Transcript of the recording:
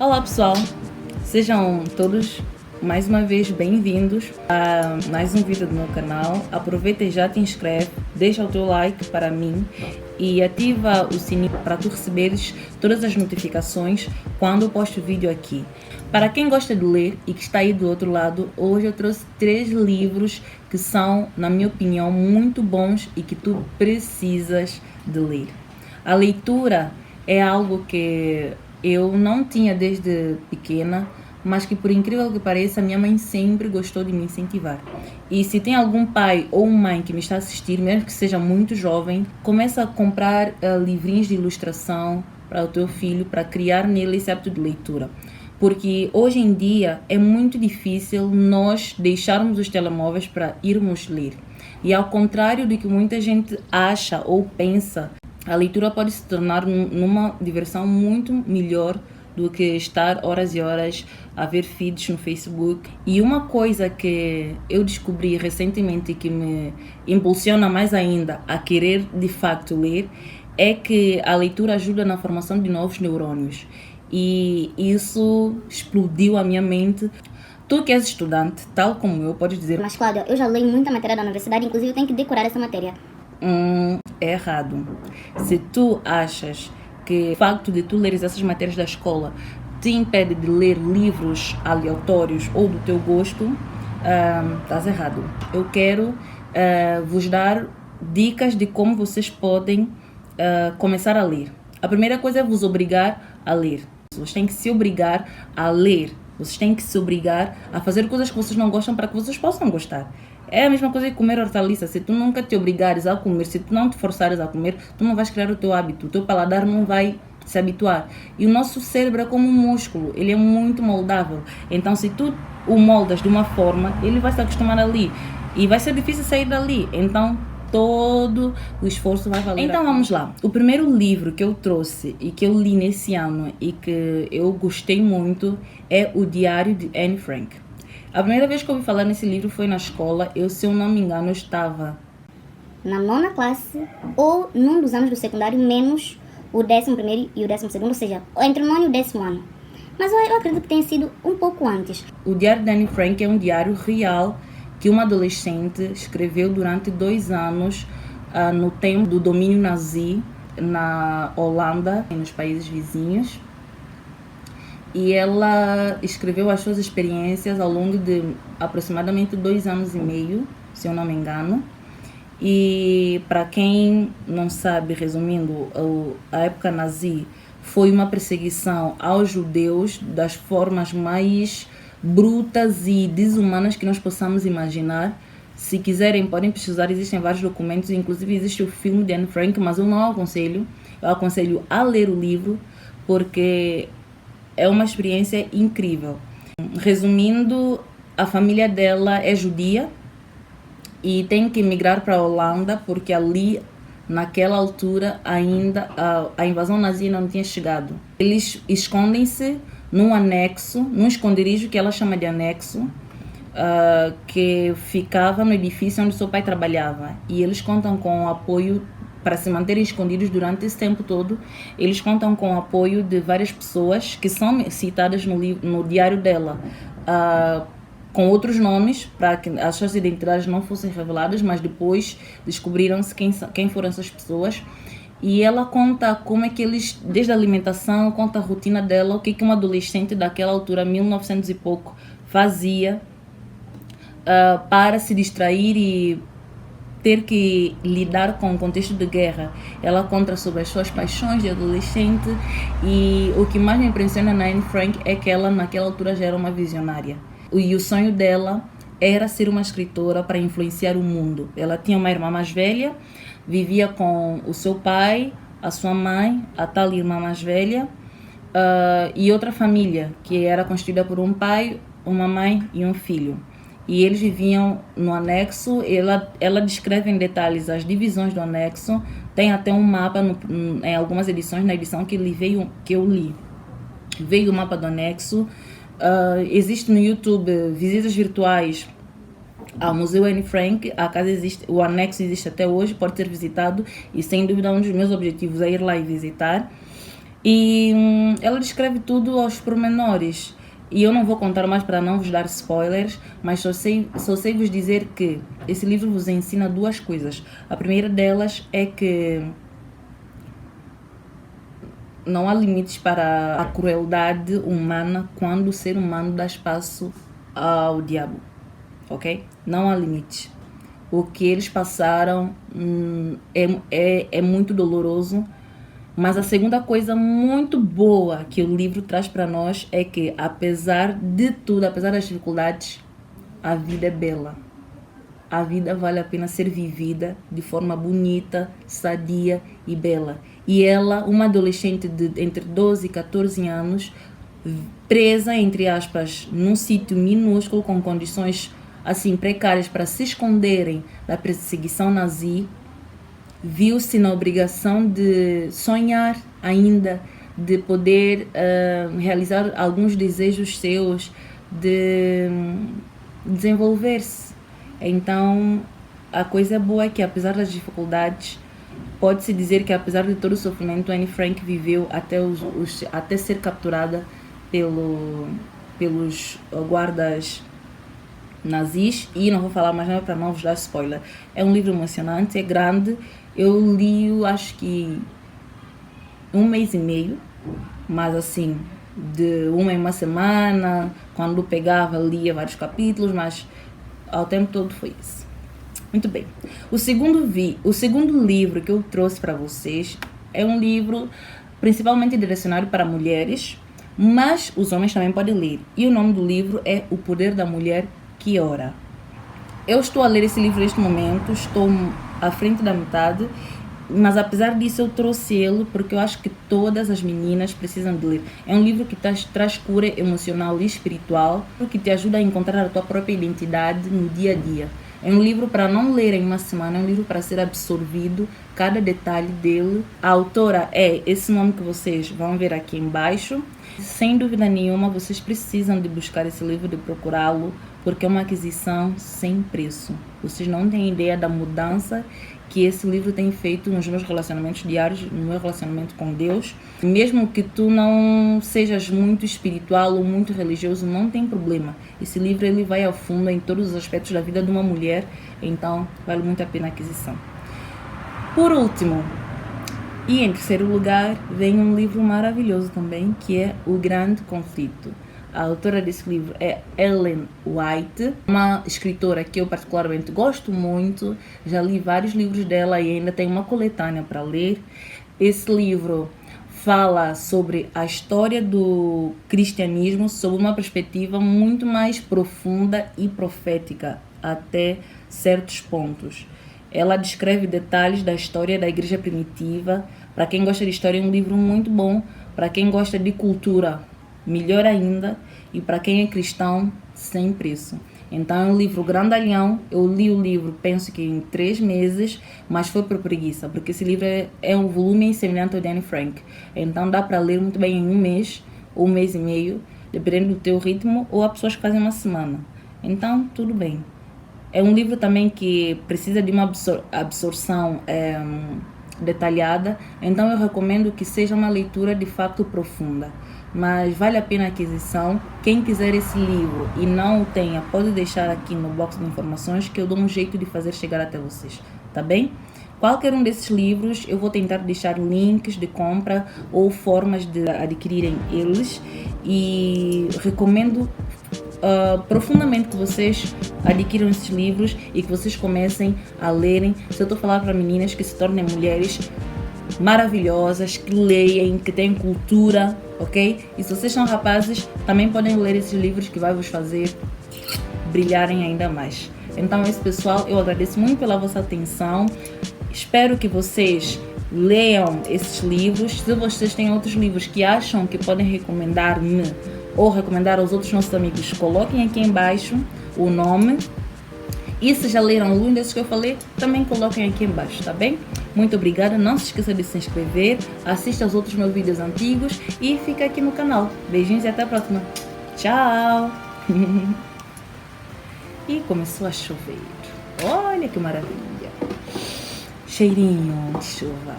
Olá pessoal, sejam todos mais uma vez bem-vindos a mais um vídeo do meu canal. Aproveita e já te inscreve, deixa o teu like para mim e ativa o sininho para tu receberes todas as notificações quando eu posto vídeo aqui. Para quem gosta de ler e que está aí do outro lado, hoje eu trouxe 3 livros que são, na minha opinião, muito bons e que tu precisas de ler. A leitura é algo que eu não tinha desde pequena, mas que, por incrível que pareça, minha mãe sempre gostou de me incentivar. E se tem algum pai ou mãe que me está a assistir, mesmo que seja muito jovem, começa a comprar livrinhos de ilustração para o teu filho, para criar nele esse hábito de leitura. Porque hoje em dia é muito difícil nós deixarmos os telemóveis para irmos ler. E ao contrário do que muita gente acha ou pensa, a leitura pode se tornar numa diversão muito melhor do que estar horas e horas a ver feeds no Facebook. E uma coisa que eu descobri recentemente e que me impulsiona mais ainda a querer de facto ler é que a leitura ajuda na formação de novos neurônios. E isso explodiu a minha mente. Tu que és estudante, tal como eu, podes dizer... Mas Cláudia, eu já leio muita matéria da universidade, inclusive eu tenho que decorar essa matéria. É errado. Se tu achas que o facto de tu leres essas matérias da escola te impede de ler livros aleatórios ou do teu gosto, estás errado. Eu quero vos dar dicas de como vocês podem começar a ler. A primeira coisa é vos obrigar a ler. Vocês têm que se obrigar a ler. Vocês têm que se obrigar a fazer coisas que vocês não gostam para que vocês possam gostar. É a mesma coisa que comer hortaliça. Se tu nunca te obrigares a comer, se tu não te forçares a comer, tu não vais criar o teu hábito. O teu paladar não vai se habituar. E o nosso cérebro é como um músculo. Ele é muito moldável. Então, se tu o moldas de uma forma, ele vai se acostumar ali. E vai ser difícil sair dali. Então, todo o esforço vai valer. Então, vamos lá. O primeiro livro que eu trouxe e que eu li nesse ano e que eu gostei muito é O Diário de Anne Frank. A primeira vez que eu ouvi falar nesse livro foi na escola. Eu, se eu não me engano, eu estava na 9ª classe ou num dos anos do secundário, menos o 11º e o 12º, ou seja, entre o 9º e o 10º ano. Mas eu acredito que tenha sido um pouco antes. O Diário de Anne Frank é um diário real que uma adolescente escreveu durante 2 anos no tempo do domínio nazi na Holanda e nos países vizinhos. E ela escreveu as suas experiências ao longo de aproximadamente 2 anos e meio, se eu não me engano. E para quem não sabe, resumindo, a época nazi foi uma perseguição aos judeus das formas mais brutas e desumanas que nós possamos imaginar. Se quiserem, podem pesquisar, existem vários documentos, inclusive existe o filme de Anne Frank, mas eu não aconselho. Eu aconselho a ler o livro, porque é uma experiência incrível. Resumindo, a família dela é judia e tem que emigrar para a Holanda porque ali, naquela altura, ainda a invasão nazi não tinha chegado. Eles escondem-se num anexo, num esconderijo que ela chama de anexo, que ficava no edifício onde seu pai trabalhava. E eles contam com o apoio para se manterem escondidos durante esse tempo todo. Eles contam com o apoio de várias pessoas que são citadas no diário dela, com outros nomes, para que as suas identidades não fossem reveladas, mas depois descobriram-se quem foram essas pessoas. E ela conta como é que eles, desde a alimentação, conta a rotina dela, o que uma adolescente daquela altura, 1900 e pouco, fazia para se distrair e ter que lidar com o contexto de guerra. Ela conta sobre as suas paixões de adolescente e o que mais me impressiona na Anne Frank é que ela naquela altura já era uma visionária. E o sonho dela era ser uma escritora para influenciar o mundo. Ela tinha uma irmã mais velha, vivia com o seu pai, a sua mãe, a tal irmã mais velha, e outra família que era constituída por um pai, uma mãe e um filho. E eles viviam no anexo. Ela descreve em detalhes as divisões do anexo. Tem até um mapa em algumas edições. Na edição que eu li, veio o mapa do anexo. Existe no YouTube visitas virtuais ao Museu Anne Frank. A casa existe, o anexo existe até hoje, pode ser visitado. E sem dúvida um dos meus objetivos é ir lá e visitar. E ela descreve tudo aos pormenores. E eu não vou contar mais para não vos dar spoilers, mas só sei vos dizer que esse livro vos ensina duas coisas. A primeira delas é que não há limites para a crueldade humana quando o ser humano dá espaço ao diabo, ok? Não há limites. O que eles passaram é muito doloroso, mas a segunda coisa muito boa que o livro traz para nós é que, apesar de tudo, apesar das dificuldades, a vida é bela. A vida vale a pena ser vivida de forma bonita, sadia e bela. E ela, uma adolescente de entre 12 e 14 anos, presa, entre aspas, num sítio minúsculo com condições assim precárias para se esconderem da perseguição nazi, viu-se na obrigação de sonhar ainda, de poder realizar alguns desejos seus, de desenvolver-se. Então, a coisa boa é que, apesar das dificuldades, pode-se dizer que, apesar de todo o sofrimento, Anne Frank viveu até ser capturada pelos guardas nazis. E não vou falar mais nada para não vos dar spoiler. É um livro emocionante, é grande. Eu li, acho que 1 mês e meio, mas assim, de uma em uma semana, quando pegava, lia vários capítulos, mas ao tempo todo foi isso. Muito bem. O segundo livro que eu trouxe para vocês é um livro principalmente direcionado para mulheres, mas os homens também podem ler. E o nome do livro é O Poder da Mulher que Ora. Eu estou a ler esse livro neste momento, estou à frente da metade, mas apesar disso eu trouxe ele porque eu acho que todas as meninas precisam de ler. É um livro que traz cura emocional e espiritual, que te ajuda a encontrar a tua própria identidade no dia a dia. É um livro para não ler em uma semana, é um livro para ser absorvido, cada detalhe dele. A autora é esse nome que vocês vão ver aqui embaixo. Sem dúvida nenhuma, vocês precisam de buscar esse livro, de procurá-lo, porque é uma aquisição sem preço. Vocês não têm ideia da mudança que esse livro tem feito nos meus relacionamentos diários, no meu relacionamento com Deus. Mesmo que tu não sejas muito espiritual ou muito religioso, não tem problema. Esse livro ele vai a fundo em todos os aspectos da vida de uma mulher, então vale muito a pena a aquisição. Por último, e em terceiro lugar, vem um livro maravilhoso também, que é O Grande Conflito. A autora desse livro é Ellen White, uma escritora que eu particularmente gosto muito. Já li vários livros dela e ainda tenho uma coletânea para ler. Esse livro fala sobre a história do cristianismo sob uma perspectiva muito mais profunda e profética, até certos pontos. Ela descreve detalhes da história da igreja primitiva. Para quem gosta de história, é um livro muito bom. Para quem gosta de cultura, melhor ainda. E para quem é cristão, sem preço. Então é um livro grandalhão. Eu li o livro, penso que em 3 meses, mas foi por preguiça, porque esse livro é um volume semelhante ao de Anne Frank. Então dá para ler muito bem em 1 mês ou 1 mês e meio, dependendo do teu ritmo, ou há pessoas que fazem uma semana. Então, tudo bem. É um livro também que precisa de uma absorção detalhada, então eu recomendo que seja uma leitura de fato profunda. Mas vale a pena a aquisição. Quem quiser esse livro e não o tenha, pode deixar aqui no box de informações que eu dou um jeito de fazer chegar até vocês, tá bem? Qualquer um desses livros eu vou tentar deixar links de compra ou formas de adquirirem eles, e recomendo profundamente que vocês adquiram esses livros e que vocês comecem a lerem. Se eu estou falando para meninas, que se tornem mulheres maravilhosas, que leem, que têm cultura, ok? E se vocês são rapazes, também podem ler esses livros, que vai vos fazer brilharem ainda mais. Então é isso, pessoal, eu agradeço muito pela vossa atenção. Espero que vocês leiam esses livros. Se vocês têm outros livros que acham que podem recomendar-me ou recomendar aos outros nossos amigos, coloquem aqui embaixo o nome. E se já leram algum desses que eu falei, também coloquem aqui embaixo, tá bem? Muito obrigada, não se esqueça de se inscrever, assista aos outros meus vídeos antigos e fica aqui no canal. Beijinhos e até a próxima. Tchau! E começou a chover. Olha que maravilha! Cheirinho de chuva.